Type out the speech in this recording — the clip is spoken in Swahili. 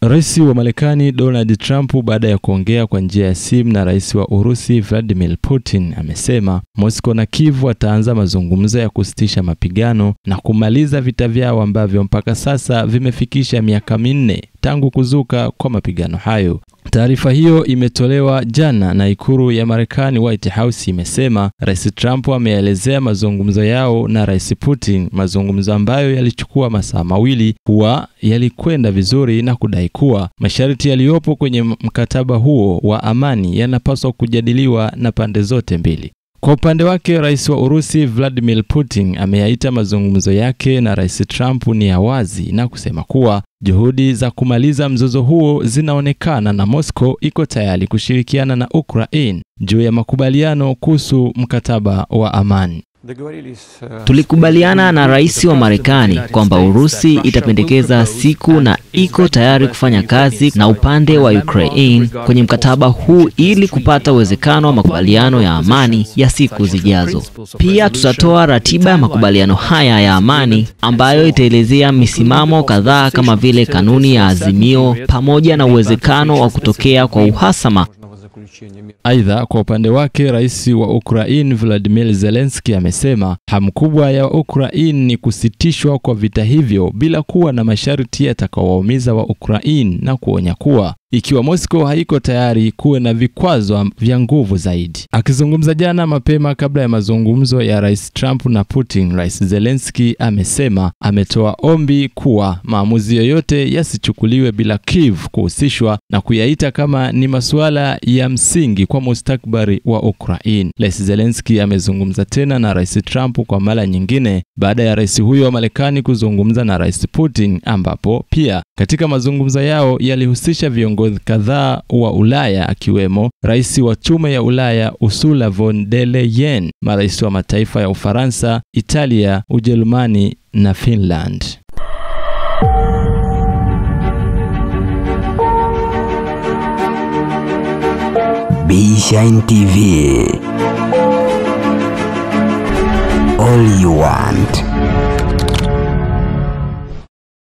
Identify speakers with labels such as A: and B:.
A: Rais wa Marekani Donald Trump baada ya kuongea kwa njia ya simu na rais wa Urusi Vladimir Putin amesema Moscow na Kiev wataanza mazungumzo ya kusitisha mapigano na kumaliza vita vyao ambavyo mpaka sasa vimefikisha miaka 4 tangu kuzuka kwa mapigano hayo. Taarifa hiyo imetolewa jana na ikulu ya Marekani. White House imesema Rais Trump ameelezea mazungumzo yao na Rais Putin, mazungumzo ambayo yalichukua masaa 2, kuwa yalikwenda vizuri na kudai kuwa masharti yaliyopo kwenye mkataba huo wa amani yanapaswa kujadiliwa na pande zote mbili. Kwa upande wake, rais wa Urusi Vladimir Putin ameyaita mazungumzo yake na Rais Trump ni ya wazi na kusema kuwa juhudi za kumaliza mzozo huo zinaonekana na Moscow iko tayari kushirikiana na Ukraine juu ya makubaliano kuhusu mkataba wa amani.
B: Tulikubaliana na rais wa Marekani kwamba Urusi itapendekeza siku na iko tayari kufanya kazi na upande wa Ukraine kwenye mkataba huu ili kupata uwezekano wa makubaliano ya amani ya siku zijazo. Pia tutatoa ratiba ya makubaliano haya ya amani ambayo itaelezea misimamo kadhaa kama vile kanuni ya azimio pamoja na uwezekano wa kutokea kwa uhasama.
A: Aidha, kwa upande wake rais wa Ukraine Volodymyr Zelensky amesema hamu kubwa ya Ukraine ni kusitishwa kwa vita hivyo bila kuwa na masharti yatakayowaumiza wa Ukraine, na kuonya kuwa ikiwa Moscow haiko tayari kuwe na vikwazo vya nguvu zaidi. Akizungumza jana mapema kabla ya mazungumzo ya Rais Trump na Putin, Rais Zelensky amesema ametoa ombi kuwa maamuzi yoyote yasichukuliwe bila Kiev kuhusishwa na kuyaita kama ni masuala ya msingi kwa mustakabali wa Ukraine. Rais Zelensky amezungumza tena na Rais Trump kwa mara nyingine baada ya rais huyo wa Marekani kuzungumza na Rais Putin, ambapo pia katika mazungumzo yao yalihusisha viongozi kadhaa wa Ulaya akiwemo rais wa Tume ya Ulaya Ursula von der Leyen, marais wa mataifa ya Ufaransa, Italia, Ujerumani na Finland.
C: B-Shine TV. All you want.